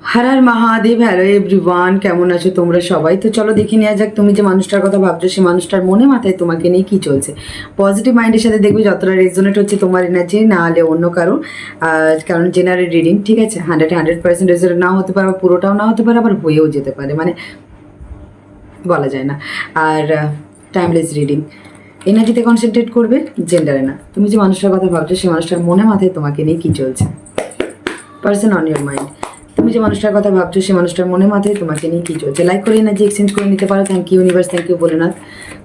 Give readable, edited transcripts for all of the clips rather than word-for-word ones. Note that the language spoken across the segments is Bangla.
হর হর মহাদেব। হ্যালো এভরিওয়ান, কেমন আছো তোমরা সবাই? তো চলো দেখে নেওয়া যাক তুমি যে মানুষটার কথা ভাবছো সে মানুষটার মনে মাথায় তোমাকে নিয়ে কি চলছে। পজিটিভ মাইন্ডের সাথে দেখবে যতটা রেজোনেট হচ্ছে তোমার এনার্জি, না হলে অন্য কারো। কারণ জেনারেল রিডিং, ঠিক আছে, 100% রেজোনেট নাও হতে পারে, পুরোটাও না হতে পারে, আবার হয়েও যেতে পারে, মানে বলা যায় না। আর টাইমলেস রিডিং, এনার্জিতে কনসেন্ট্রেট করবে, জেন্ডারে না। তুমি যে মানুষটার কথা ভাবছো সে মানুষটার মনে মাথায় তোমাকে নিয়ে কি চলছে। পার্সন অন ইউর মাইন্ড, তুমি যে মানুষটার কথা ভাবছো সে মানুষটার মনে মাথায় তোমাকে নিয়ে কী চলছে। লাইক করে এনার্জি এক্সচেঞ্জ করে নিতে পারো। Thank you universe, thank you বলে না।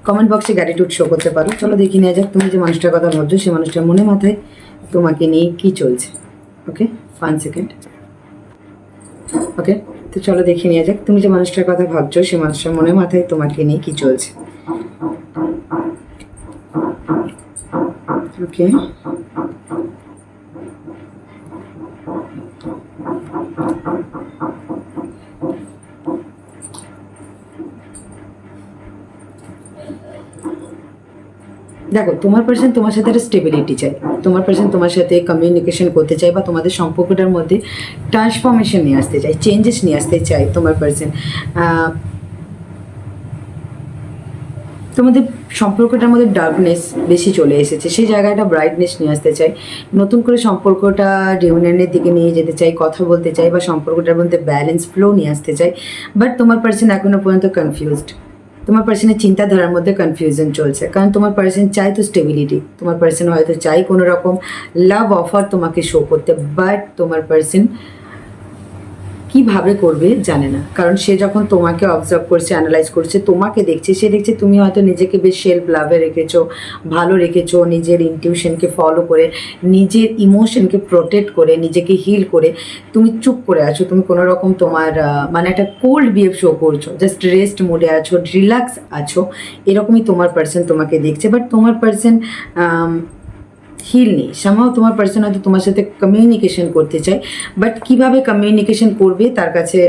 কমেন্ট বক্সে গ্র্যাটিটিউড শো করতে পারো। চলো দেখে নেওয়া যাক তুমি যে মানুষটার কথা ভাবছো সে মানুষটার মনে মাথায় তোমাকে নিয়ে কী চলছে। ওকে, 1 সেকেন্ড। ওকে, তো চলো দেখে নেওয়া যাক তুমি যে মানুষটার কথা ভাবছো সে মানুষটার মনে মাথায় তোমাকে নিয়ে কী চলছে। ওকে, দেখো তোমার পার্সন তোমার সাথে একটা স্টেবিলিটি চাই, তোমার পার্সন তোমার সাথে কমিউনিকেশন করতে চাই, বা তোমাদের সম্পর্কটার মধ্যে ট্রান্সফরমেশন নিয়ে আসতে চাই, চেঞ্জেস নিয়ে আসতে চাই। তোমার পার্সন তোমাদের সম্পর্কটার মধ্যে ডার্কনেস বেশি চলে এসেছে, সেই জায়গাটা ব্রাইটনেস নিয়ে আসতে চাই। নতুন করে সম্পর্কটা রিউনিয়নের দিকে নিয়ে যেতে চাই, কথা বলতে চাই, বা সম্পর্কটার মধ্যে ব্যালেন্স ফ্লো নিয়ে আসতে চাই। বাট তোমার পার্সন এখনও পর্যন্ত কনফিউজড। তোমার পার্সনের চিন্তাধারার মধ্যে কনফিউশন চলছে, কারণ তোমার পার্সন চাই তো স্টেবিলিটি। তোমার পার্সন হয়তো চাই কোনো রকম লাভ অফার তোমাকে শো করতে, বাট তোমার পার্সন কীভাবে করবে জানে না। কারণ সে যখন তোমাকে অবজার্ভ করছে, অ্যানালাইজ করছে, তোমাকে দেখছে, সে দেখছে তুমি হয়তো নিজেকে বেশ সেলফ লাভে রেখেছো, ভালো রেখেছো, নিজের ইনটিউশনকে ফলো করে, নিজের ইমোশনকে প্রোটেক্ট করে, নিজেকে হিল করে তুমি চুপ করে আছো। তুমি কোনো রকম তোমার মানে একটা কোল্ড বিহেভ শো করছো, জাস্ট রেস্ট মোডে আছো, রিল্যাক্স আছো, এরকমই তোমার পার্সন তোমাকে দেখছে। বাট তোমার পার্সন হিল নেই সামহাও। তোমার পার্সন হয়তো তোমার সাথে কমিউনিকেশন করতে চায়, বাট কীভাবে কমিউনিকেশন করবে তার কাছে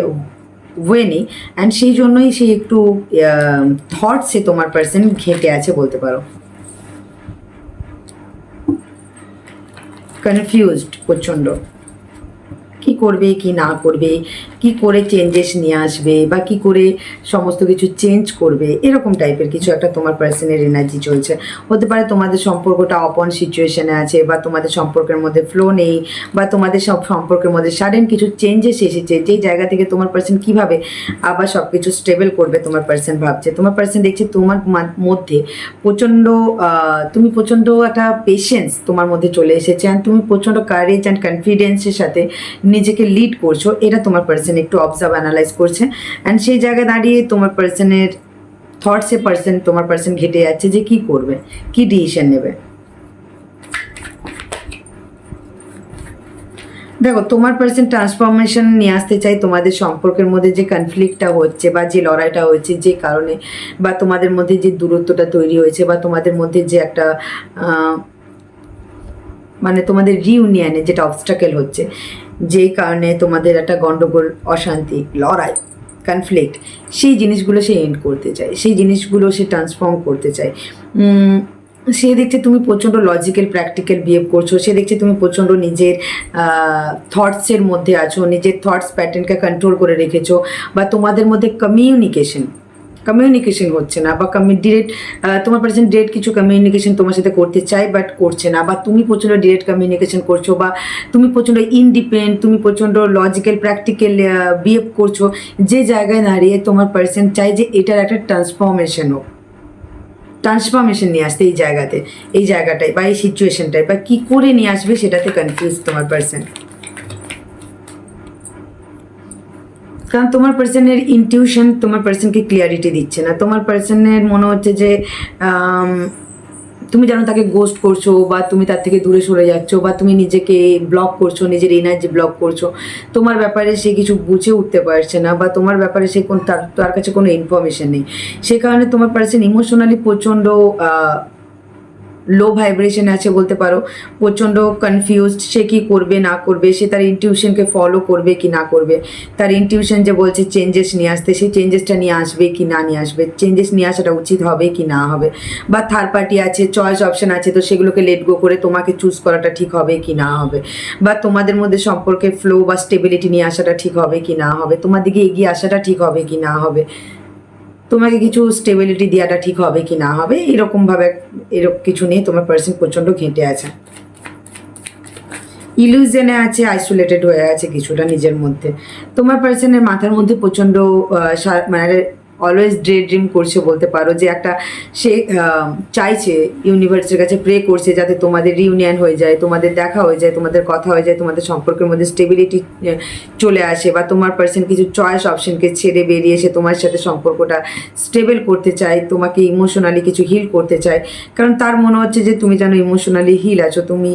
ওয়ে নেই। অ্যান্ড সেই জন্যই সে একটু থটসে তোমার পার্সন ঘেঁটে আছে বলতে পারো, কনফিউজড প্রচণ্ড। কি করবে কি না করবে, কি করে চেঞ্জেস নিয়ে আসবে, বা কি করে সমস্ত কিছু চেঞ্জ করবে, এরকম টাইপের কিছু একটা তোমার পার্সনের এনার্জি চলছে। হতে পারে তোমাদের সম্পর্কটা অপন সিচুয়েশনে আছে, বা তোমাদের সম্পর্কের মধ্যে ফ্লো নেই, বা তোমাদের সব সম্পর্কের মধ্যে সাডেন কিছু চেঞ্জেস এসেছে, যেই জায়গা থেকে তোমার পার্সন কীভাবে আবার সব কিছু স্টেবল করবে তোমার পার্সন ভাবছে। তোমার পার্সন দেখছে তোমার মধ্যে প্রচণ্ড তুমি প্রচণ্ড একটা পেশেন্স তোমার মধ্যে চলে এসেছে, অ্যান্ড তুমি প্রচণ্ড কারেজ অ্যান্ড কনফিডেন্সের সাথে নিজেকে লিড করছো। এটা তোমার পার্সন একটু অবজার্ভ অ্যানালাইজ করছে। অ্যান্ড সেই জায়গায় দাঁড়িয়ে তোমার পার্সনের থটসে তোমার পার্সন ঘেটে যাচ্ছে যে কী করবে, কী ডিসিশন নেবে। দেখো তোমার পার্সন ট্রান্সফরমেশন নিয়ে আসতে চাই তোমাদের সম্পর্কের মধ্যে যে কনফ্লিক্টটা হচ্ছে, বা যে লড়াইটা হচ্ছে, যে কারণে, বা তোমাদের মধ্যে যে দূরত্বটা তৈরি হয়েছে, বা তোমাদের মধ্যে যে একটা মানে তোমাদের রিউনিয়নে যেটা অবস্ট্রাকেল হচ্ছে, যেই কারণে তোমাদের একটা গণ্ডগোল, অশান্তি, লড়াই, কনফ্লিক্ট, সেই জিনিসগুলো সে এন্ড করতে চায়, সেই জিনিসগুলো সে ট্রান্সফর্ম করতে চায়। সে দেখছে তুমি প্রচণ্ড লজিক্যাল প্র্যাকটিক্যাল বিহেভ করছো, সে দেখছে তুমি প্রচণ্ড নিজের থটসের মধ্যে আছো, নিজের থটস প্যাটার্নকে কন্ট্রোল করে রেখেছো, বা তোমাদের মধ্যে কমিউনিকেশন হচ্ছে না, বা ডিরেক্ট তোমার পার্সন ডিরেক্ট কিছু কমিউনিকেশন তোমার সাথে করতে চাই বাট করছে না, বা তুমি প্রচণ্ড ডিরেক্ট কমিউনিকেশন করছো, বা তুমি প্রচণ্ড ইনডিপেন্ডেন্ট, তুমি প্রচণ্ড লজিক্যাল প্র্যাকটিক্যাল বিহেভ করছো, যে জায়গায় দাঁড়িয়ে তোমার পার্সন চাই যে এটার একটা ট্রান্সফরমেশন হোক, ট্রান্সফরমেশন নিয়ে আসতে এই জায়গাটায় বা এই সিচুয়েশনটায়, বা কী করে নিয়ে আসবে সেটাতে কনফিউজ তোমার পার্সন। কারণ তোমার পার্সনের ইনটিউশন তোমার পার্সনকে ক্লিয়ারিটি দিচ্ছে না। তোমার পার্সনের মনে হচ্ছে যে তুমি যেন তাকে গোস্ট করছো, বা তুমি তার থেকে দূরে সরে যাচ্ছ, বা তুমি নিজেকে ব্লক করছো, নিজের এনার্জি ব্লক করছো। তোমার ব্যাপারে সে কিছু বুঝে উঠতে পারছে না, বা তোমার ব্যাপারে সে তার কাছে কোনো ইনফরমেশন নেই। সে কারণে তোমার পার্সন ইমোশনালি প্রচণ্ড লো ভাইব্রেশনে আছে বলতে পারো, প্রচণ্ড কনফিউজড, সে কী করবে না করবে, সে তার ইনটিউশনকে ফলো করবে কি না করবে, তার ইনটিউশন যে বলছে চেঞ্জেস নিয়ে আসতে, সেই চেঞ্জেসটা নিয়ে আসবে কি না নিয়ে আসবে, চেঞ্জেস নিয়ে আসাটা উচিত হবে কি না হবে, বা থার্ড পার্টি আছে, চয়েস অপশন আছে, তো সেগুলোকে লেট গো করে তোমাকে চুজ করাটা ঠিক হবে কি না হবে, বা তোমাদের মধ্যে সম্পর্কে ফ্লো বা স্টেবিলিটি নিয়ে আসাটা ঠিক হবে কি না হবে, তোমার দিকে এগিয়ে আসাটা ঠিক হবে কি না হবে, তোমাকে কিছু স্টেবিলিটি দেওয়াটা ঠিক হবে কি না হবে, এরকমভাবে এরকম কিছু নিয়ে তোমার পার্সন প্রচণ্ড ঘেঁটে আছে, ইলুশনে আছে, আইসোলেটেড হয়ে আছে কিছুটা নিজের মধ্যে। তোমার পার্সনের মাথার মধ্যে প্রচণ্ড মানে অলওয়েজ ড্রিম করছে বলতে পারো, যে একটা সে চাইছে, ইউনিভার্সের কাছে প্রে করছে যাতে তোমাদের রিউনিয়ন হয়ে যায়, তোমাদের দেখা হয়ে যায়, তোমাদের কথা হয়ে যায়, তোমাদের সম্পর্কের মধ্যে স্টেবিলিটি চলে আসে, বা তোমার পার্সন কিছু চয়েস অপশনকে ছেড়ে বেরিয়ে এসে তোমার সাথে সম্পর্কটা স্টেবল করতে চায়, তোমাকে ইমোশনালি কিছু হিল করতে চায়, কারণ তার মনে হচ্ছে যে তুমি যেন ইমোশনালি হিল আছো, তুমি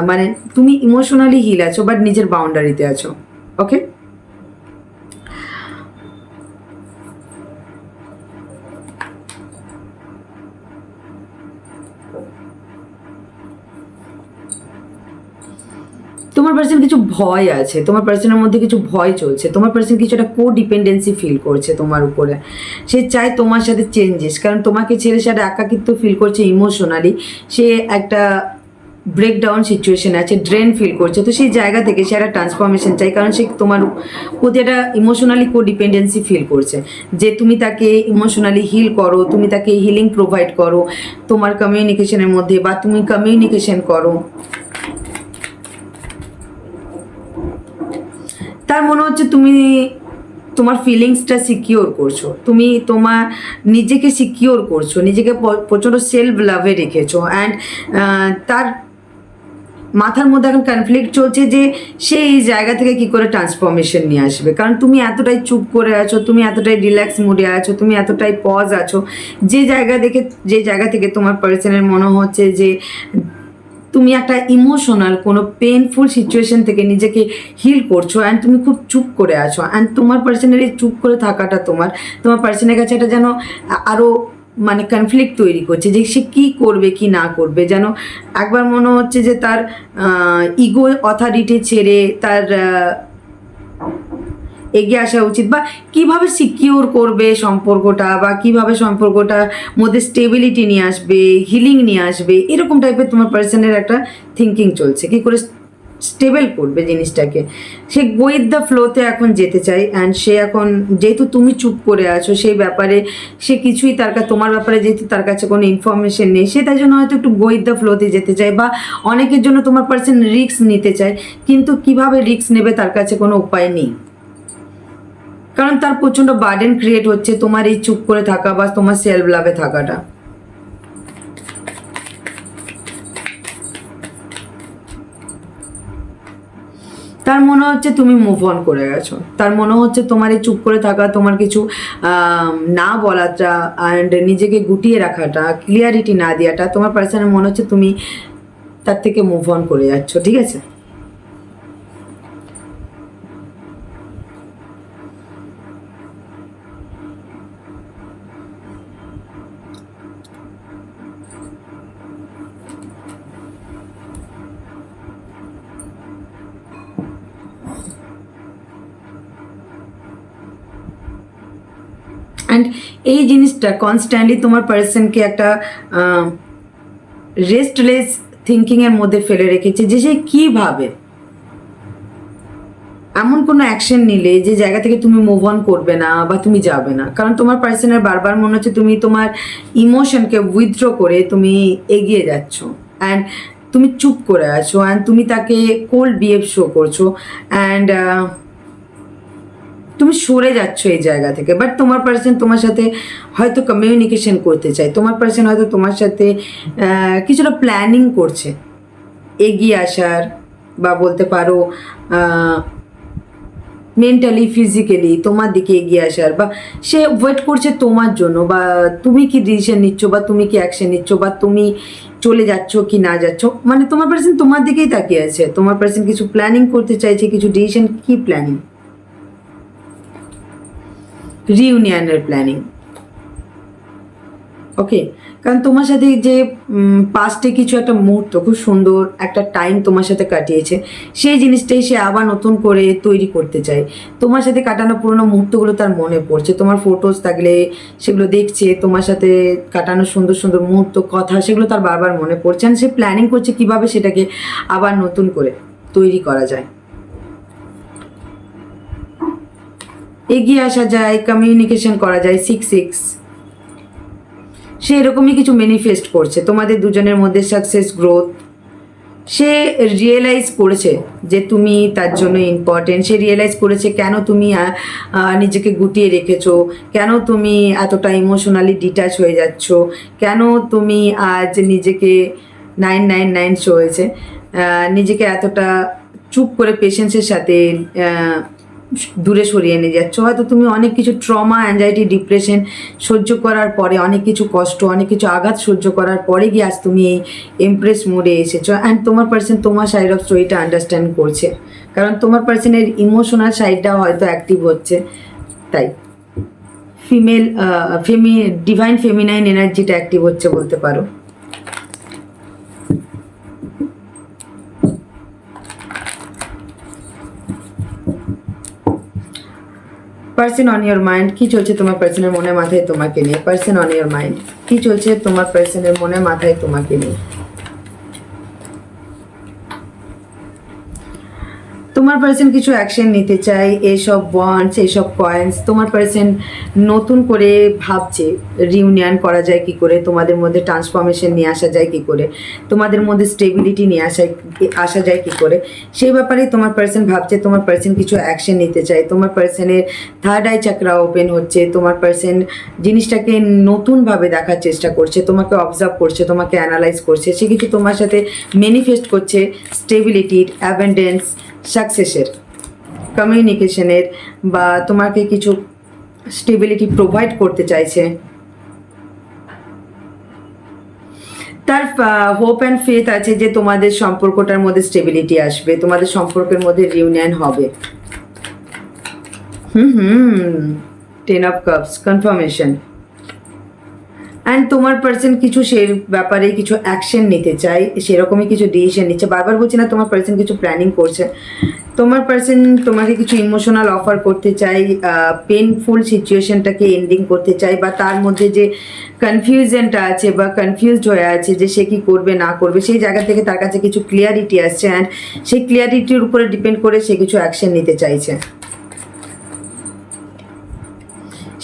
মানে তুমি ইমোশনালি হিল আছো বাট নিজের বাউন্ডারিতে আছো। ওকে, তোমার পার্সন কিছু ভয় আছে, তোমার পার্সনের মধ্যে কিছু ভয় চলছে, তোমার পার্সন কিছু একটা কো ডিপেন্ডেন্সি ফিল করছে তোমার উপরে, সে চায় তোমার সাথে চেঞ্জেস, কারণ তোমাকে ছেড়ে সে একটা একাকিত্ব ফিল করছে ইমোশনালি, সে একটা ব্রেকডাউন সিচুয়েশন আছে, ড্রেন ফিল করছে, তো সেই জায়গা থেকে সে একটা ট্রান্সফরমেশন চাই, কারণ সে তোমার প্রতি একটা ইমোশনালি কো ডিপেন্ডেন্সি ফিল করছে, যে তুমি তাকে ইমোশনালি হিল করো, তুমি তাকে হিলিং প্রোভাইড করো তোমার কমিউনিকেশনের মধ্যে, বা তুমি কমিউনিকেশন করো। তার মনে হচ্ছে তুমি তোমার ফিলিংসটা সিকিওর করছো, তুমি তোমার নিজেকে সিকিওর করছো, নিজেকে প্রচণ্ড সেলফ লাভে রেখেছো, অ্যান্ড তার মাথার মধ্যে এখন কনফ্লিক্ট চলছে যে সে এই জায়গা থেকে কি করে ট্রান্সফরমেশন নিয়ে আসবে, কারণ তুমি এতটাই চুপ করে আছো, তুমি এতটাই রিল্যাক্স মুডে আছো, তুমি এতটাই পজ আছো, যে জায়গা থেকে তোমার পার্সনের মনে হচ্ছে যে তুমি একটা ইমোশনাল কোনো পেনফুল সিচুয়েশন থেকে নিজেকে হিল করছো, অ্যান্ড তুমি খুব চুপ করে আছো, অ্যান্ড তোমার পার্সনের এই চুপ করে থাকাটা তোমার পার্সনের কাছে এটা যেন আরও মানে কনফ্লিক্ট তৈরি করছে, যে সে কী করবে কি না করবে, যেন একবার মনে হচ্ছে যে তার ইগো অথরিটি ছেড়ে তার এগিয়ে আসা উচিত, বা কিভাবে সিকিওর করবে সম্পর্কটা, বা কিভাবে সম্পর্কটার মধ্যে স্টেবিলিটি নিয়ে আসবে, হিলিং নিয়ে আসবে, এরকম টাইপের তোমার পার্সনের একটা থিঙ্কিং চলছে, কী করে স্টেবল করবে জিনিসটাকে, সে উইথ দ্য ফ্লোতে এখন যেতে চাই, অ্যান্ড সে এখন যেহেতু তুমি চুপ করে আছো সেই ব্যাপারে, সে কিছুই তোমার ব্যাপারে যেহেতু তার কাছে কোনো ইনফরমেশন নেই, সে তাই জন্য হয়তো একটু উইথ দ্য ফ্লোতে যেতে চায়, বা অনেকের জন্য তোমার পার্সন রিস্ক নিতে চায়, কিন্তু কিভাবে রিস্ক নেবে তার কাছে কোনো উপায় নেই, কারণ তার প্রচণ্ড বার্ডেন ক্রিয়েট হচ্ছে তোমার এই চুপ করে থাকা বা তোমার সেলফ লাভে থাকাটা। তার মনে হচ্ছে তুমি মুভ অন করে গেছো, তার মনে হচ্ছে তোমার এই চুপ করে থাকা, তোমার কিছু না বলাটা, অ্যান্ড নিজেকে গুটিয়ে রাখাটা, ক্লিয়ারিটি না দেওয়াটা, তোমার পার্সনের মনে হচ্ছে তুমি তার থেকে মুভ অন করে যাচ্ছ। ঠিক আছে, অ্যান্ড এই জিনিসটা কনস্ট্যান্টলি তোমার পার্সনকে একটা রেস্টলেস থিঙ্কিংয়ের মধ্যে ফেলে রেখেছে, যে সে কীভাবে এমন কোনো অ্যাকশন নিলে যে জায়গা থেকে তুমি মুভ অন করবে না বা তুমি যাবে না, কারণ তোমার পার্সনের বারবার মনে হচ্ছে তুমি তোমার ইমোশনকে উইথড্র করে তুমি এগিয়ে যাচ্ছ, অ্যান্ড তুমি চুপ করে আছো, অ্যান্ড তুমি তাকে কোল্ড বিহেভ শো করছো, অ্যান্ড তুমি সরে যাচ্ছ এই জায়গা থেকে, বাট তোমার পার্সন তোমার সাথে হয়তো কমিউনিকেশন করতে চায়, তোমার পার্সন হয়তো তোমার সাথে কিছুটা প্ল্যানিং করছে এগিয়ে আসার, বা বলতে পারো মেন্টালি ফিজিক্যালি তোমার দিকে এগিয়ে আসার, বা সে ওয়েট করছে তোমার জন্য, বা তুমি কি ডিসিশন নিচ্ছ, বা তুমি কি অ্যাকশন নিচ্ছ, বা তুমি চলে যাচ্ছ কি না যাচ্ছ, মানে তোমার পার্সন তোমার দিকেই তাকিয়ে আছে, তোমার পার্সন কিছু প্ল্যানিং করতে চাইছে, কিছু ডিসিশন। কি প্ল্যানিং? রিউনিয়নের প্ল্যানিং। ওকে, কারণ তোমার সাথে যে পাস্টে কিছু একটা মুহূর্ত খুব সুন্দর একটা টাইম তোমার সাথে কাটিয়েছে, সেই জিনিসটাই সে আবার নতুন করে তৈরি করতে চায়। তোমার সাথে কাটানো পুরোনো মুহূর্তগুলো তার মনে পড়ছে, তোমার ফটোজ থাকলে সেগুলো দেখছে, তোমার সাথে কাটানো সুন্দর সুন্দর মুহূর্ত, কথা, সেগুলো তার বারবার মনে পড়ছে। আর সে প্ল্যানিং করছে কিভাবে সেটাকে আবার নতুন করে তৈরি করা যায়, এগিয়ে আসা যায়, কমিউনিকেশন করা যায়। 6-6 সে এরকমই কিছু ম্যানিফেস্ট করছে তোমাদের দুজনের মধ্যে, সাকসেস, গ্রোথ। সে রিয়েলাইজ করেছে যে তুমি তার জন্য ইম্পর্টেন্ট। সে রিয়েলাইজ করেছে কেন তুমি নিজেকে গুটিয়ে রেখেছো, কেন তুমি এতটা ইমোশনালি ডিট্যাচ হয়ে যাচ্ছ, কেন তুমি আজ নিজেকে 999 শো হয়েছে, নিজেকে এতটা চুপ করে পেশেন্সের সাথে দূরে সরিয়ে নিয়ে যাচ্ছ। হয়তো তুমি অনেক কিছু ট্রমা, অ্যাংজাইটি, ডিপ্রেশন সহ্য করার পরে, অনেক কিছু কষ্ট, অনেক কিছু আঘাত সহ্য করার পরে গিয়ে আজ তুমি এই এমপ্রেস মোডে এসেছো। অ্যান্ড তোমার পার্সন তোমার সাইড অফ স্টোরিটা আন্ডারস্ট্যান্ড করছে, কারণ তোমার পার্সনের ইমোশনাল সাইডটা হয়তো অ্যাক্টিভ হচ্ছে। তাই ডিভাইন ফেমিনাইন এনার্জিটা অ্যাক্টিভ হচ্ছে বলতে পারো। পার্সন অন ইয়োর মাইন্ড, কি চলছে তোমার পার্সনের মনে মাথায় তোমাকে নিয়ে? পার্সন অন ইয়োর মাইন্ড, কি চলছে তোমার পার্সনের মনে মাথায় তোমাকে নিয়ে? তোমার পার্সন কিছু অ্যাকশন নিতে চাই, এইসব বন্ডস, এইসব কয়েন্স। তোমার পার্সন নতুন করে ভাবছে রিউনিয়ন করা যায় কি করে, তোমাদের মধ্যে ট্রান্সফরমেশন নিয়ে আসা যায় কি করে, তোমাদের মধ্যে স্টেবিলিটি নিয়ে আসা যায় কি করে, সেই ব্যাপারে তোমার পার্সন ভাবছে। তোমার পার্সন কিছু অ্যাকশন নিতে চায়। তোমার পার্সনের থার্ড আই চাকরা ওপেন হচ্ছে। তোমার পার্সন জিনিসটাকে নতুনভাবে দেখার চেষ্টা করছে, তোমাকে অবজার্ভ করছে, তোমাকে অ্যানালাইজ করছে। সে কিছু তোমার সাথে ম্যানিফেস্ট করছে স্টেবিলিটির, অ্যাবেন্ডেন্স, সাকসেসের, কমিউনিকেশনের, বা তোমাকে কিছু স্টেবিলিটি প্রোভাইড করতে চাইছে। তার হোপ অ্যান্ড ফেথ আছে যে তোমাদের সম্পর্কটার মধ্যে স্টেবিলিটি আসবে, তোমাদের সম্পর্কের মধ্যে রিউনিয়ন হবে। 10 অফ কাপস, কনফার্মেশন। অ্যান্ড তোমার পার্সন কিছু সে ব্যাপারে কিছু অ্যাকশন নিতে চাই, সেরকমই কিছু ডিসিশন নিচ্ছে। বারবার বলছি না, তোমার পার্সন কিছু প্ল্যানিং করছে। তোমার পার্সন তোমাকে কিছু ইমোশনাল অফার করতে চাই, পেনফুল সিচুয়েশনটাকে এন্ডিং করতে চাই, বা তার মধ্যে যে কনফিউশনটা আছে বা কনফিউজড হয়ে আছে যে সে কী করবে না করবে, সেই জায়গা থেকে তার কাছে কিছু ক্লিয়ারিটি আসছে। অ্যান্ড সেই ক্লিয়ারিটির উপরে ডিপেন্ড করে সে কিছু অ্যাকশন নিতে চাইছে।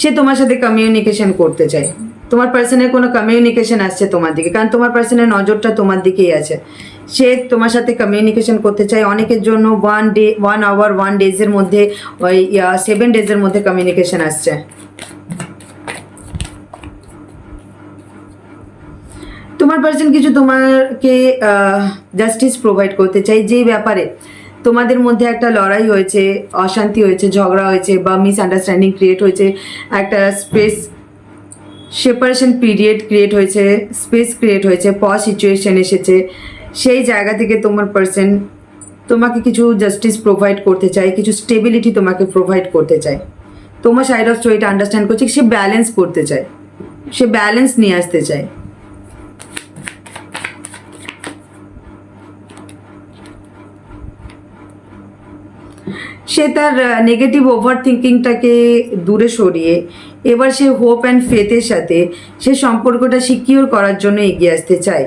সে তোমার সাথে কমিউনিকেশন করতে চায়। তোমার পার্সনের কোনো কমিউনিকেশন আসছে তোমার দিকে, কারণ তোমার পার্সনের নজরটা তোমার দিকেই আছে। সে তোমার সাথে কমিউনিকেশন করতে চায়। অনেকের জন্য 1 ডে, 1 আওয়ার, 1 ডেজের মধ্যে, ওই 7 ডেজের মধ্যে কমিউনিকেশন আসছে। তোমার পার্সন কিছু তোমাকে জাস্টিস প্রোভাইড করতে চাই, যেই ব্যাপারে তোমাদের মধ্যে একটা লড়াই হয়েছে, অশান্তি হয়েছে, ঝগড়া হয়েছে, বা মিসআন্ডারস্ট্যান্ডিং ক্রিয়েট হয়েছে, একটা স্পেস সেপারেশন পিরিয়ড ক্রিয়েট হয়েছে, স্পেস ক্রিয়েট হয়েছে, পজ সিচুয়েশন এসেছে। সেই জায়গা থেকে তোমার পার্সন তোমাকে কিছু জাস্টিস প্রোভাইড করতে চায়, কিছু স্টেবিলিটি তোমাকে প্রোভাইড করতে চায়। তোমার সাইড অফ স্টোরিটা আন্ডারস্ট্যান্ড করছে, সে ব্যালেন্স করতে চায়, সে ব্যালেন্স নিয়ে আসতে চায়। সে তার নেগেটিভ ওভার থিঙ্কিংটাকে দূরে সরিয়ে এবার সে হোপ অ্যান্ড ফেথের সাথে সে সম্পর্কটা সিকিউর করার জন্য এগিয়ে আসতে চায়।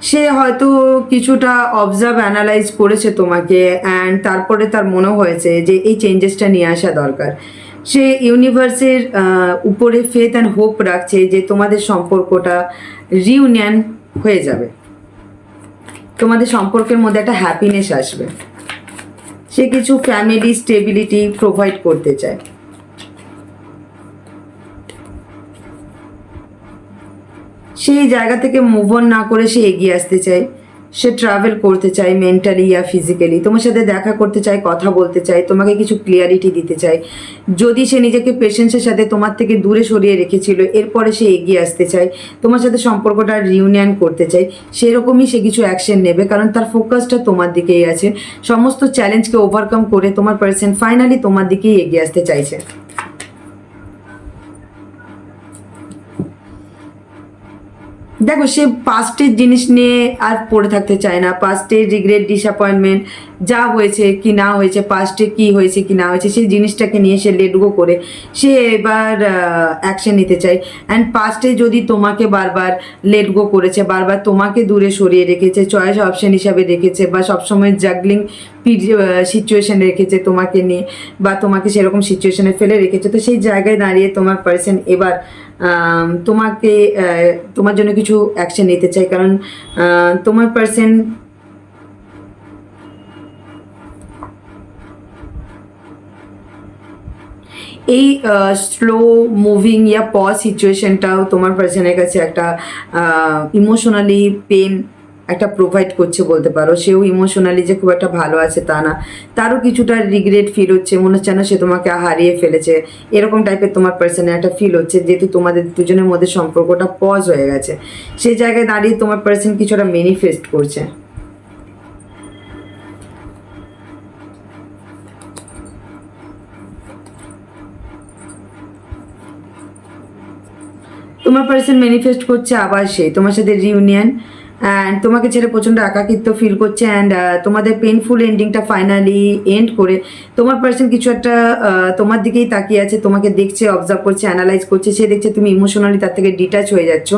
সে হয়তো কিছুটা অবজার্ভ অ্যানালাইজ করেছে তোমাকে, অ্যান্ড তারপরে তার মনে হয়েছে যে এই চেঞ্জেসটা নিয়ে আসা দরকার। সে ইউনিভার্সের উপরে ফেথ অ্যান্ড হোপ রাখছে যে তোমাদের সম্পর্কটা রিউনিয়ন হয়ে যাবে, তোমাদের সম্পর্কের মধ্যে একটা হ্যাপিনেস আসবে। সে কিছু ফ্যামিলি স্টেবিলিটি প্রোভাইড করতে চায়। সেই জায়গা থেকে মুভ অন না করে সে এগিয়ে আসতে চায়। সে ট্রাভেল করতে চায় মেন্টালি ইয়া ফিজিক্যালি, তোমার সাথে দেখা করতে চায়, কথা বলতে চায়, তোমাকে কিছু ক্লিয়ারিটি দিতে চায়। যদি সে নিজেকে পেশেন্সের সাথে তোমার থেকে দূরে সরিয়ে রেখেছিল, এরপরে সে এগিয়ে আসতে চায়, তোমার সাথে সম্পর্কটা রিউনিয়ন করতে চায়, সেরকমই সে কিছু অ্যাকশন নেবে, কারণ তার ফোকাসটা তোমার দিকেই আছে। সমস্ত চ্যালেঞ্জকে ওভারকাম করে তোমার পার্সন ফাইনালি তোমার দিকেই এগিয়ে আসতে চাইছে। দেখো সে পাস্টের জিনিস নিয়ে আর পড়ে থাকতে চায় না, পাস্টে রিগ্রেট, ডিসঅ্যাপয়েন্টমেন্ট যা হয়েছে কি না হয়েছে, পাস্টে কি হয়েছে কি না হয়েছে, সেই জিনিসটাকে নিয়ে সে লেট গো করে সে এবার অ্যাকশন নিতে চায়। অ্যান্ড পাস্টে যদি তোমাকে বারবার লেট গো করেছে, বারবার তোমাকে দূরে সরিয়ে রেখেছে, চয়েস অপশন হিসাবে রেখেছে, বা সবসময় জাগলিং সিচুয়েশন রেখেছে তোমাকে নিয়ে, বা তোমাকে সেরকম সিচুয়েশনে ফেলে রেখেছে, তো সেই জায়গায় দাঁড়িয়ে তোমার পার্সন এবার তোমাকে তোমার জন্য কিছু অ্যাকশন নিতে চাই। কারণ তোমার পার্সন এই স্লো মুভিং ইয়া পজ সিচুয়েশনটাও তোমার পার্সনের কাছে একটা ইমোশনালি পেন একটা প্রোভাইড করছে বলতে পারো। সেও ইমোশনালি যে খুব একটা ভালো আছে তা না, তারও কিছুটা রিগ্রেট ফিল হচ্ছে, মনে হচ্ছে না সে তোমাকে হারিয়ে ফেলেছে, এরকম টাইপের তোমার পার্সনের একটা ফিল হচ্ছে, যেহেতু তোমাদের দুজনের মধ্যে সম্পর্কটা পজ হয়ে গেছে। সেই জায়গায় দাঁড়িয়ে তোমার পার্সন কিছুটা ম্যানিফেস্ট করছে। তোমার পার্সন ম্যানিফেস্ট করছে আবার সে তোমার সাথে রিউনিয়ন, অ্যান্ড তোমাকে ছেড়ে প্রচণ্ড একাকিত্ব ফিল করছে। অ্যান্ড তোমাদের পেনফুল এন্ডিংটা ফাইনালি এন্ড করে তোমার পার্সন কিছু একটা তোমার দিকেই তাকিয়ে আছে, তোমাকে দেখছে, অবজার্ভ করছে, অ্যানালাইজ করছে। সে দেখছে তুমি ইমোশনালি তার থেকে ডিটাচ হয়ে যাচ্ছ,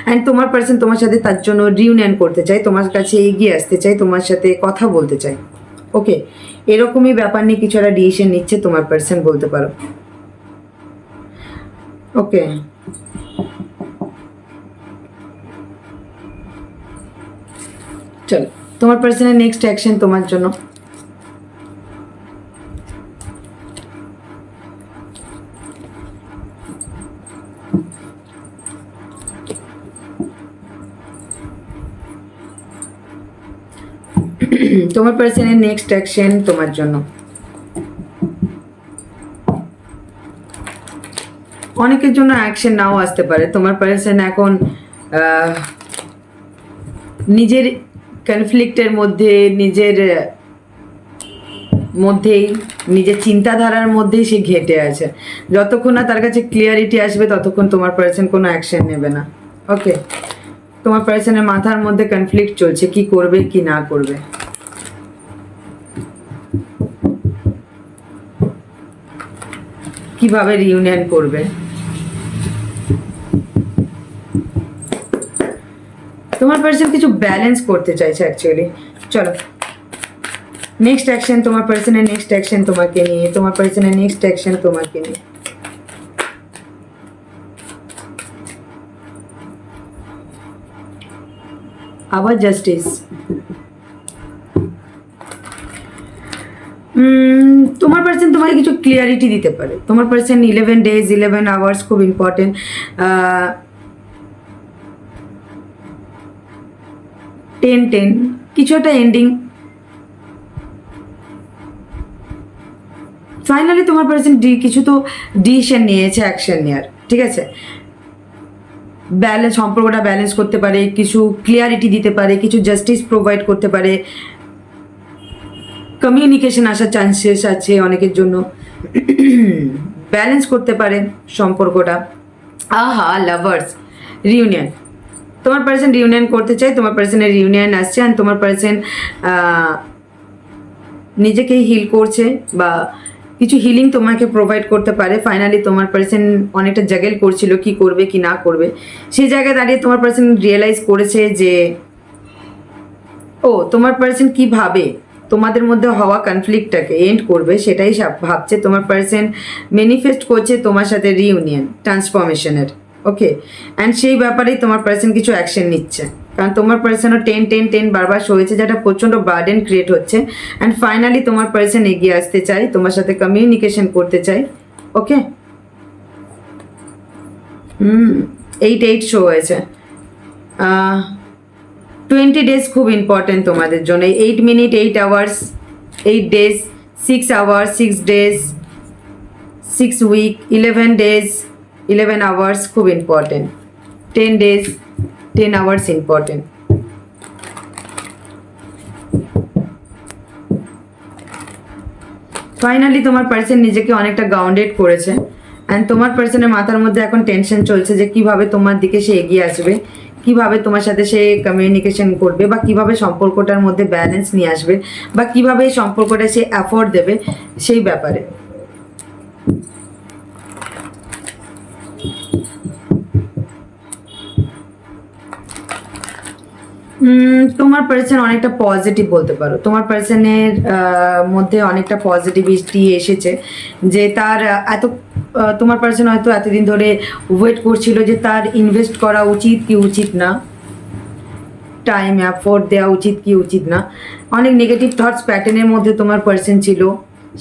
অ্যান্ড তোমার পার্সন তোমার সাথে তার জন্য রিউনিয়ন করতে চায়, তোমার কাছে এগিয়ে আসতে চায়, তোমার সাথে কথা বলতে চায়। ওকে, এরকমই ব্যাপার নিয়ে কিছু একটা ডিসিশন নিচ্ছে তোমার পার্সন বলতে পারো। ওকে, চলো তোমার পার্সনের নেক্সট অ্যাকশন তোমার জন্য। তোমার পার্সনের নেক্সট অ্যাকশন তোমার জন্য। অনেকের জন্য অ্যাকশন নাও আসতে পারে। তোমার পার্সন এখন নিজের কনফ্লিক্টের মধ্যে, মধ্যেই নিজের চিন্তাধারার মধ্যেই সে ঘেটে আছে। যতক্ষণ না তার কাছে ক্লিয়ারিটি আসবে ততক্ষণ তোমার পার্সন কোনো অ্যাকশন নেবে না। ওকে, তোমার পার্সনের মাথার মধ্যে কনফ্লিক্ট চলছে, কি করবে কি না করবে। কিভাবে রিউনিয়ন করবে। তোমার পার্সন কিছু ব্যালেন্স করতে চাইছে অ্যাকচুয়ালি। চলো নেক্সট অ্যাকশন তোমার পার্সনের নেক্সট অ্যাকশন তোমাকে নিয়ে, তোমার পার্সনের নেক্সট অ্যাকশন তোমাকে নিয়ে। আবার জাস্টিস। তোমার পার্সন তোমাকে কিছু ক্লিয়ারিটি দিতে পারে। তোমার পার্সন 11 days 11 hours খুব ইম্পর্টেন্ট। 10-10 কিছু একটা এন্ডিং। ফাইনালি তোমার পার্সন কিছু তো ডিসিশন নিয়েছে অ্যাকশন নেওয়ার, ঠিক আছে। ব্যালেন্স, সম্পর্কটা ব্যালেন্স করতে পারে, কিছু ক্লিয়ারিটি দিতে পারে, কিছু জাস্টিস প্রোভাইড করতে পারে, কমিউনিকেশন আসার চান্সেস আছে অনেকের জন্য, ব্যালেন্স করতে পারে সম্পর্কটা। আহা, লাভার্স রিউনিয়ন। তোমার পার্সন রিউনিয়ন করতে চায়, তোমার পার্সনের রিউনিয়ন আসছে, অ্যান্ড তোমার পার্সন নিজেকেই হিল করছে বা কিছু হিলিং তোমাকে প্রোভাইড করতে পারে। ফাইনালি তোমার পার্সন অনেকটা জাগেল করছিল কি করবে কি না করবে, সেই জায়গায় দাঁড়িয়ে তোমার পার্সন রিয়েলাইজ করেছে যে তোমার পার্সন কীভাবে তোমাদের মধ্যে হওয়া কনফ্লিক্টটাকে এন্ড করবে সেটাই ভাবছে। তোমার পার্সন ম্যানিফেস্ট করছে তোমার সাথে রিউনিয়ন, ট্রান্সফরমেশনের। ওকে, অ্যান্ড সেই ব্যাপারেই তোমার পার্সন কিছু অ্যাকশন নিচ্ছে, কারণ তোমার পার্সনও 10-10-10 বারবার হয়েছে, যেটা প্রচণ্ড বার্ডেন ক্রিয়েট হচ্ছে। অ্যান্ড ফাইনালি তোমার পার্সন এগিয়ে আসতে চায়, তোমার সাথে কমিউনিকেশন করতে চায়। ওকে, 8-8 শো হয়েছে। 20 days খুব ইম্পর্টেন্ট তোমাদের জন্য। 8 minutes 8 hours 8 days 6 hours 6 days 6 week 11 days 11 hours খুব important. 10 days 10 hours important. Finally তোমার পার্সন নিজেকে অনেকটা গ্রাউন্ডেড করেছে, অ্যান্ড তোমার পার্সনের মাথার মধ্যে এখন টেনশন চলছে যে কিভাবে তোমার দিকে সে এগিয়ে আসবে, কিভাবে তোমার সাথে সে কমিউনিকেশন করবে, বা কিভাবে সম্পর্কটার মধ্যে ব্যালেন্স নিয়ে আসবে, বা কিভাবে এই সম্পর্কটা সে এফোর্ট দেবে, সেই ব্যাপারে। তোমার পার্সন অনেকটা পজিটিভ বলতে পারো, তোমার পার্সনের মধ্যে অনেকটা পজিটিভিটি এসেছে, যে তার এত তোমার পার্সন হয়তো এতদিন ধরে ওয়েট করছিল যে তার ইনভেস্ট করা উচিত কি উচিত না, টাইম এফোর্ট দেওয়া উচিত কি উচিত না। অনেক নেগেটিভ থটস প্যাটার্নের মধ্যে তোমার পার্সন ছিল,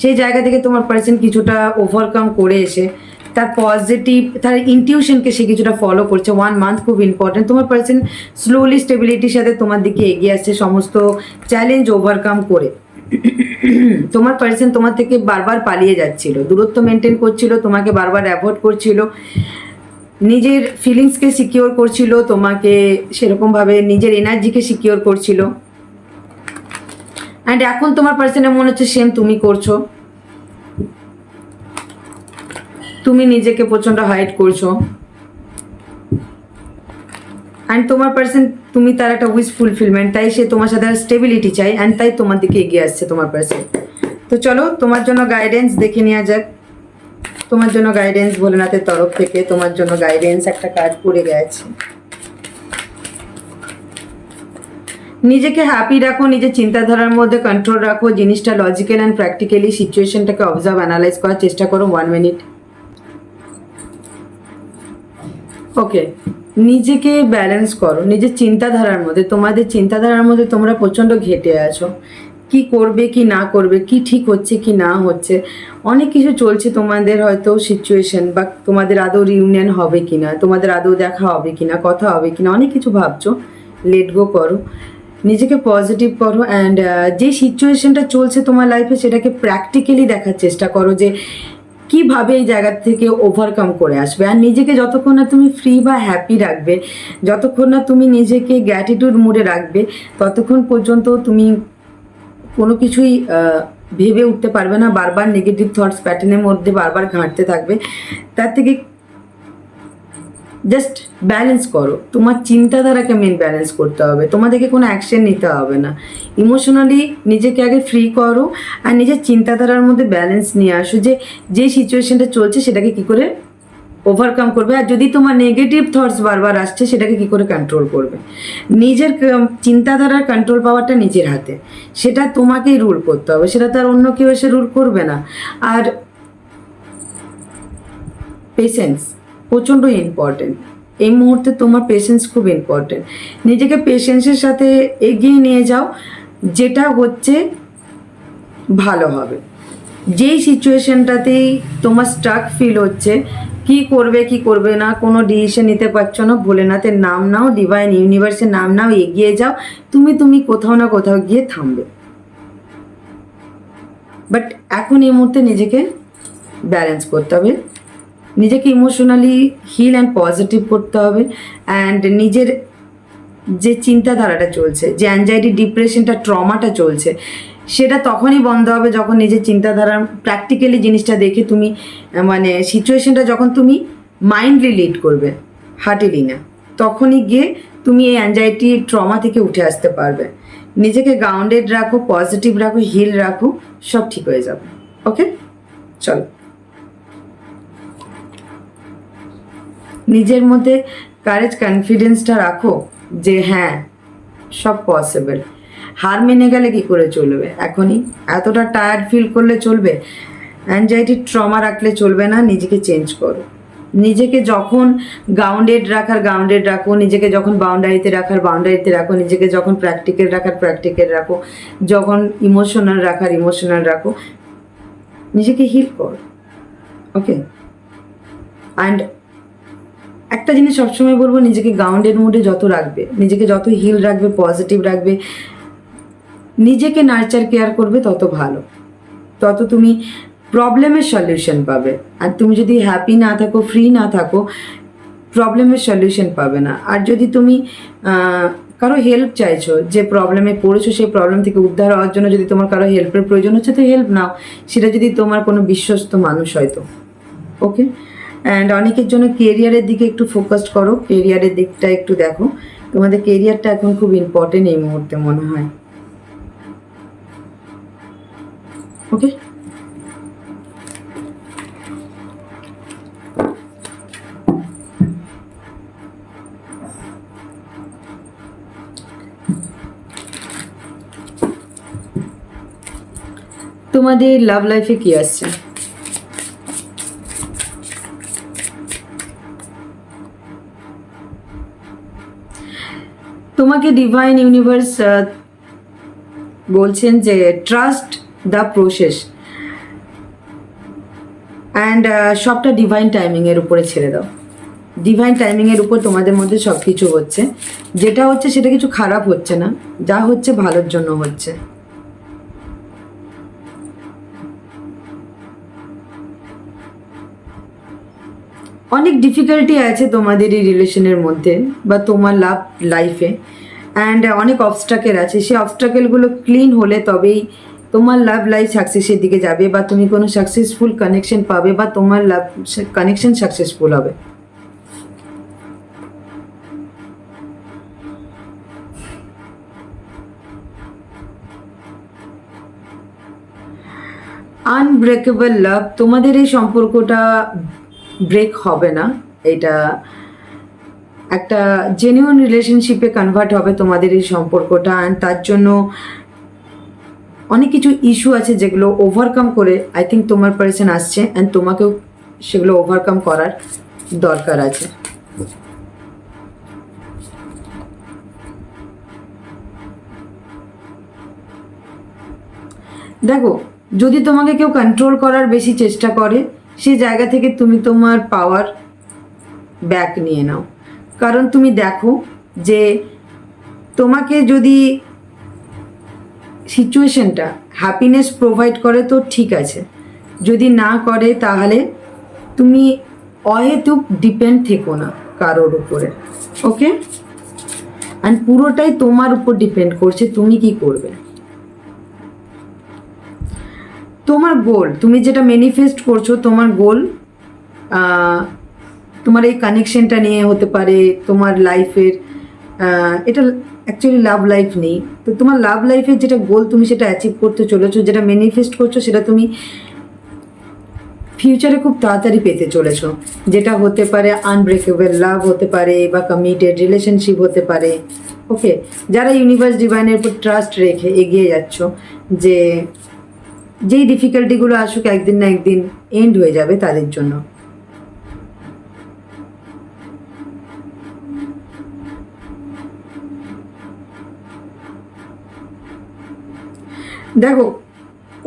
সেই জায়গা থেকে তোমার পার্সন কিছুটা ওভারকাম করে এসে তার পজিটিভ, তার ইনটিউশনকে সে কিছুটা ফলো করছে। 1 মান্থ খুব ইম্পর্টেন্ট। তোমার পার্সন স্লোলি স্টেবিলিটির সাথে তোমার দিকে এগিয়ে আসছে, সমস্ত চ্যালেঞ্জ ওভারকাম করে। তোমার পার্সন তোমার থেকে বারবার পালিয়ে যাচ্ছিল, দূরত্ব মেনটেন করছিল, তোমাকে বারবার অ্যাভয়েড করছিল, নিজের ফিলিংসকে সিকিওর করছিল, তোমাকে সেরকমভাবে নিজের এনার্জিকে সিকিওর করছিল। অ্যান্ড এখন তোমার পার্সনের মনে হচ্ছে সেম তুমি করছো, তুমি নিজেকে প্রচণ্ড হাইড করছো। অ্যান্ড তোমার পার্সন, তুমি তার একটা উইশ ফুলফিলমেন্ট, তাই সে তোমার সাথে স্টেবিলিটি চাই, অ্যান্ড তাই তোমার দিকে এগিয়ে আসছে তোমার পার্সন। তো চলো তোমার জন্য গাইডেন্স দেখে নেওয়া যাক। তোমার জন্য গাইডেন্স ভোলেনাথের তরফ থেকে, তোমার জন্য গাইডেন্স একটা কার্ড পড়ে গেছে। নিজেকে হ্যাপি রাখো, নিজের চিন্তাধারার মধ্যে কন্ট্রোল রাখো, জিনিসটা লজিক্যাল অ্যান্ড প্র্যাকটিক্যালি সিচুয়েশনটাকে অবজার্ভ অ্যানালাইজ করার চেষ্টা করো। 1 মিনিট। ওকে, নিজেকে ব্যালেন্স করো নিজের চিন্তাধারার মধ্যে। তোমাদের চিন্তাধারার মধ্যে তোমরা প্রচণ্ড ঘেটে আছো, কি করবে কি না করবে, কি ঠিক হচ্ছে কি না হচ্ছে, অনেক কিছু চলছে তোমাদের হয়তো সিচুয়েশন, বা তোমাদের আদৌ রিউনিয়ন হবে কি না, তোমাদের আদৌ দেখা হবে কি না, কথা হবে কি না, অনেক কিছু ভাবছো। লেট গো করো, নিজেকে পজিটিভ করো, অ্যান্ড যে সিচুয়েশনটা চলছে তোমার লাইফে সেটাকে প্র্যাকটিক্যালি দেখার চেষ্টা করো যে কীভাবে এই জায়গা থেকে ওভারকাম করে আসবে। আর নিজেকে যতক্ষণ না তুমি ফ্রি বা হ্যাপি রাখবে, যতক্ষণ না তুমি নিজেকে গ্র্যাটিটিউড মুডে রাখবে, ততক্ষণ পর্যন্ত তুমি কোনো কিছুই ভেবে উঠতে পারবে না। বারবার নেগেটিভ থটস প্যাটার্নের মধ্যে বারবার ঘাঁটতে থাকবে। তার থেকে জাস্ট ব্যালেন্স করো, তোমার চিন্তাধারাকে মেন ব্যালেন্স করতে হবে, তোমাদেরকে কোনো অ্যাকশন নিতে হবে না। ইমোশনালি নিজেকে আগে ফ্রি করো, আর নিজের চিন্তাধারার মধ্যে ব্যালেন্স নিয়ে আসো, যে সিচুয়েশনটা চলছে সেটাকে কী করে ওভারকাম করবে। আর যদি তোমার নেগেটিভ থটস বারবার আসছে সেটাকে কী করে কন্ট্রোল করবে। নিজের চিন্তাধারার কন্ট্রোল পাওয়ারটা নিজের হাতে, সেটা তোমাকেই রুল করতে হবে, সেটা তার অন্য কেউ এসে রুল করবে না। আর পেশেন্স প্রচণ্ড ইম্পর্টেন্ট এই মুহূর্তে, তোমার পেশেন্স খুব ইম্পর্টেন্ট। নিজেকে পেশেন্সের সাথে এগিয়ে নিয়ে যাও, যেটা হচ্ছে ভালো হবে। যেই সিচুয়েশনটাতেই তোমার স্টাক ফিল হচ্ছে, কি করবে কি করবে না, কোনো ডিসিশন নিতে পারছো না, ভোলেনাথের নাম নাও, ডিভাইন ইউনিভার্সের নাম নাও, এগিয়ে যাও। তুমি কোথাও না কোথাও গিয়ে থামবে। বাট এখন এই মুহূর্তে নিজেকে ব্যালেন্স করতে হবে, নিজেকে ইমোশনালি হিল অ্যান্ড পজিটিভ করতে হবে। অ্যান্ড নিজের যে চিন্তাধারাটা চলছে, যে অ্যাংজাইটি, ডিপ্রেশনটা, ট্রমাটা চলছে, সেটা তখনই বন্ধ হবে যখন নিজের চিন্তাধারা প্র্যাকটিক্যালি জিনিসটা দেখে তুমি, মানে সিচুয়েশনটা যখন তুমি মাইন্ডলি লিড করবে, হার্টিলি না, তখনই গিয়ে তুমি এই অ্যাংজাইটি, ট্রমা থেকে উঠে আসতে পারবে। নিজেকে গ্রাউন্ডেড রাখো, পজিটিভ রাখো, হিল রাখো, সব ঠিক হয়ে যাবে। ওকে, চলো। নিজের মধ্যে কারেজ, কনফিডেন্সটা রাখো যে হ্যাঁ সব পসিবল। হার মেনে গেলে কী করে চলবে, এখনই এতটা টায়ার্ড ফিল করলে চলবে, অ্যাংজাইটি, ট্রমা রাখলে চলবে না। নিজেকে চেঞ্জ করো, নিজেকে যখন গ্রাউন্ডেড রাখো, নিজেকে যখন বাউন্ডারিতে বাউন্ডারিতে রাখো, নিজেকে যখন প্র্যাকটিক্যাল রাখো, যখন ইমোশনাল ইমোশনাল রাখো, নিজেকে হিল করো। ওকে, অ্যান্ড একটা জিনিস সবসময় বলবো, নিজেকে গ্রাউন্ডেড মুডে যত রাখবে, নিজেকে যত হিল রাখবে, পজিটিভ রাখবে, নিজেকে নার্চার কেয়ার করবে, তত ভালো, তত তুমি প্রবলেমের সলিউশন পাবে। আর তুমি যদি হ্যাপি না থাকো, ফ্রি না থাকো, প্রবলেমের সলিউশন পাবে না। আর যদি তুমি কারো হেল্প চাইছো, যে প্রবলেমে পড়েছো, সেই প্রবলেম থেকে উদ্ধার হওয়ার জন্য যদি তোমার কারো হেল্পের প্রয়োজন হচ্ছে, তো হেল্প নাও, সেটা যদি তোমার কোনো বিশ্বস্ত মানুষ হয়তো। ওকে, অ্যান্ড অনেকের জন্য কেরিয়ারের দিকে একটু ফোকাস করো, কেরিয়ারের দিকটা একটু দেখো, তোমাদের কেরিয়ারটা এখন খুব ইম্পর্টেন্ট এই মুহূর্তে মনে হয়। ওকে, তোমাদের লাভ লাইফে কি আসছে? তোমাকে ডিভাইন ইউনিভার্স বলছেন যে ট্রাস্ট দ্য প্রসেস অ্যান্ড সবটা ডিভাইন টাইমিংয়ের উপরে ছেড়ে দাও। ডিভাইন টাইমিংয়ের উপর তোমাদের মধ্যে সব কিছু হচ্ছে, যেটা হচ্ছে সেটা কিছু খারাপ হচ্ছে না, যা হচ্ছে ভালোর জন্য হচ্ছে। অনেক ডিফিকাল্টি আছে তোমাদের এই রিলেশনের মধ্যে বা তোমার লাভ লাইফে, অ্যান্ড অনেক অবস্ট্রাকেল আছে। সেই অবস্ট্রাকেলগুলো ক্লিন হলে তবেই তোমার লাভ লাইফ সাকসেসের দিকে যাবে, বা তুমি কোনো সাকসেসফুল কানেকশন পাবে, বা তোমার লাভ কানেকশন সাকসেসফুল হবে। আনব্রেকেবল লাভ, তোমাদের এই সম্পর্কটা ব্রেক হবে না, এটা একটা জেনুইন রিলেশনশিপে কনভার্ট হবে তোমাদের এই সম্পর্কটা। অ্যান্ড তার জন্য অনেক কিছু ইস্যু আছে যেগুলো ওভারকাম করে আই থিঙ্ক তোমার পার্সন আসছে, অ্যান্ড তোমাকেও সেগুলো ওভারকাম করার দরকার আছে। দেখো, যদি তোমাকে কেউ কন্ট্রোল করার বেশি চেষ্টা করে, সেই জায়গা থেকে তুমি তোমার পাওয়ার ব্যাক নিয়ে নাও। কারণ তুমি দেখো যে তোমাকে যদি সিচুয়েশনটা হ্যাপিনেস প্রোভাইড করে তো ঠিক আছে, যদি না করে তাহলে তুমি অহেতুক ডিপেন্ড থেকো না কারোর উপরে। ওকে, অ্যান্ড পুরোটাই তোমার উপর ডিপেন্ড করছে তুমি কি করবে। তোমার গোল, তুমি যেটা ম্যানিফেস্ট করছো, তোমার গোল তোমার এই কানেকশনটা নিয়ে হতে পারে, তোমার লাইফের এটা অ্যাকচুয়ালি লাভ লাইফ নেই তো, তোমার লাভ লাইফের যেটা গোল তুমি সেটা অ্যাচিভ করতে চলেছো, যেটা ম্যানিফেস্ট করছো সেটা তুমি ফিউচারে খুব তাড়াতাড়ি পেতে চলেছো। যেটা হতে পারে আনব্রেকেবল লাভ হতে পারে, বা কমিটেড রিলেশনশিপ হতে পারে। ওকে, যারা ইউনিভার্স ডিভাইনের উপর ট্রাস্ট রেখে এগিয়ে যাচ্ছ, যে যেই ডিফিকাল্টিগুলো আসুক একদিন না একদিন এন্ড হয়ে যাবে তাদের জন্য। দেখো,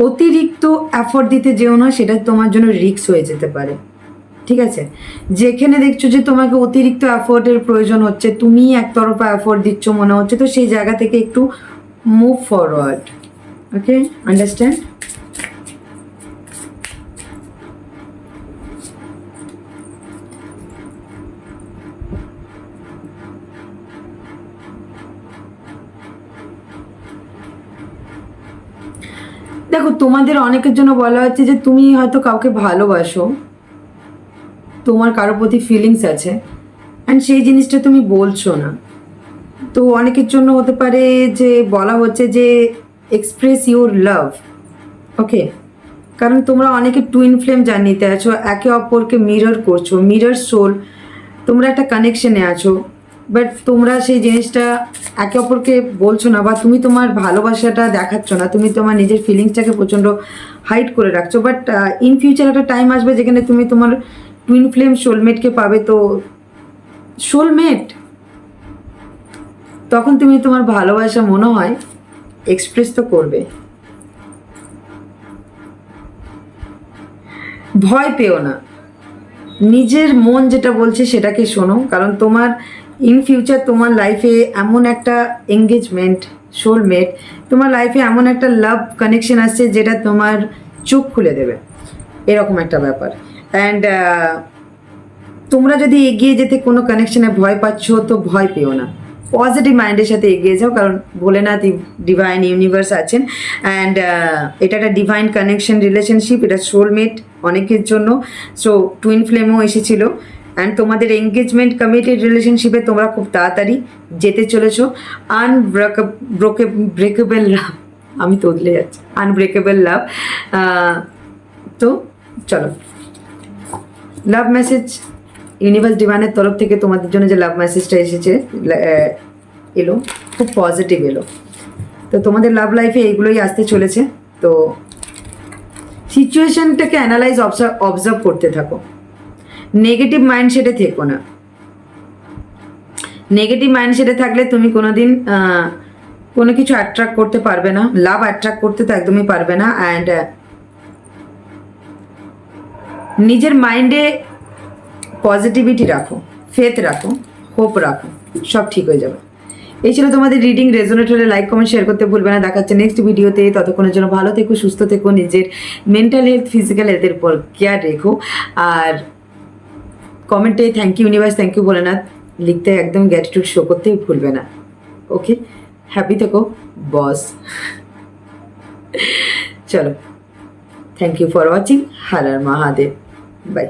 অতিরিক্ত এফর্ট দিতে যেও না, সেটা তোমার জন্য রিস্ক হয়ে যেতে পারে। ঠিক আছে, যেখানে দেখছো যে তোমাকে অতিরিক্ত এফোর্টের প্রয়োজন হচ্ছে, তুমি একতরফা এফোর্ট দিচ্ছ মনে হচ্ছে, তো সেই জায়গা থেকে একটু মুভ ফরওয়ার্ড। ওকে, আন্ডারস্ট্যান্ড? দেখো, তোমাদের অনেকের জন্য বলা হচ্ছে যে তুমি হয়তো কাউকে ভালোবাসো, তোমার কারোর প্রতি ফিলিংস আছে, অ্যান্ড সেই জিনিসটা তুমি বলছো না। তো অনেকের জন্য হতে পারে যে বলা হচ্ছে যে এক্সপ্রেস ইউর লাভ। ওকে, কারণ তোমরা অনেকে টুইন ফ্লেম জার্নিতে আছো, একে অপরকে মিরর করছো, মিরর সোল, তোমরা একটা কানেকশনে আছো, বাট তোমরা সেই জিনিসটা একে অপরকে বলছো না, বা তুমি তোমার ভালোবাসাটা দেখাচ্ছ না, তুমি তোমার নিজের ফিলিংসটাকে প্রচণ্ড হাইড করে রাখছো। বাট ইন ফিউচার একটা টাইম আসবে যেখানে তুমি তোমার টুইন ফ্লেম সোলমেটকে পাবে। তো সোলমেট, তখন তুমি তোমার ভালোবাসা মনে হয় এক্সপ্রেস তো করবে। ভয় পেও না, নিজের মন যেটা বলছে সেটাকে শোনো, কারণ তোমার ইন ফিউচার তোমার লাইফে এমন একটা এঙ্গেজমেন্ট, সোলমেট, তোমার লাইফে এমন একটা লাভ কানেকশন আসছে যেটা তোমার চোখ খুলে দেবে, এরকম একটা ব্যাপার। অ্যান্ড তোমরা যদি এগিয়ে যেতে কোনো কানেকশনে ভয় পাচ্ছ তো ভয় পেও না, পজিটিভ মাইন্ডের সাথে এগিয়ে যাও, কারণ ভোলেনাথ ডিভাইন ইউনিভার্স আছেন অ্যান্ড এটা একটা ডিভাইন কানেকশন রিলেশনশিপ, এটা সোলমেট অনেকের জন্য। সো টুইন ফ্লেমও এসেছিল অ্যান্ড তোমাদের এঙ্গেজমেন্ট কমিটেড রিলেশনশিপে তোমরা খুব তাড়াতাড়ি যেতে চলেছো। ব্রেকেবল লাভ, আমি তোদলে যাচ্ছি, আনব্রেকেবল লাভ। তো চলো, লাভ মেসেজ ইউনিভার্স ডিভাইনের তরফ থেকে তোমাদের জন্য যে লাভ মেসেজটা এসেছে এলো, খুব পজিটিভ এলো। তো তোমাদের লাভ লাইফে এইগুলোই আসতে চলেছে। তো সিচুয়েশনটাকে অ্যানালাইজ অবজার্ভ করতে থাকো, নেগেটিভ মাইন্ডসেটে থেকো না। নেগেটিভ মাইন্ডসেটে থাকলে তুমি কোনোদিন কোনো কিছু অ্যাট্রাক্ট করতে পারবে না, লাভ অ্যাট্রাক্ট করতে তো একদমই পারবে না। অ্যান্ড নিজের মাইন্ডে পজিটিভিটি রাখো, ফেথ রাখো, হোপ রাখো, সব ঠিক হয়ে যাবে। এই ছিল তোমাদের রিডিং। রেজোনেট হলে লাইক কমেন্ট শেয়ার করতে ভুলবে না। দেখাচ্ছে নেক্সট ভিডিওতে। ততক্ষণের জন্য ভালো থেকো, সুস্থ থেকো, নিজের মেন্টাল হেলথ ফিজিক্যাল হেলথের উপর কেয়ার রেখো। আর কমেন্টে thank you universe, thank you Bholenath লিখতে একদম গ্র্যাটিটিউড শো করতে ভুলবে না। ওকে, হ্যাপি থেকো বস। চলো, থ্যাংক ইউ ফর ওয়াচিং। হর হর মহাদেব, বাই।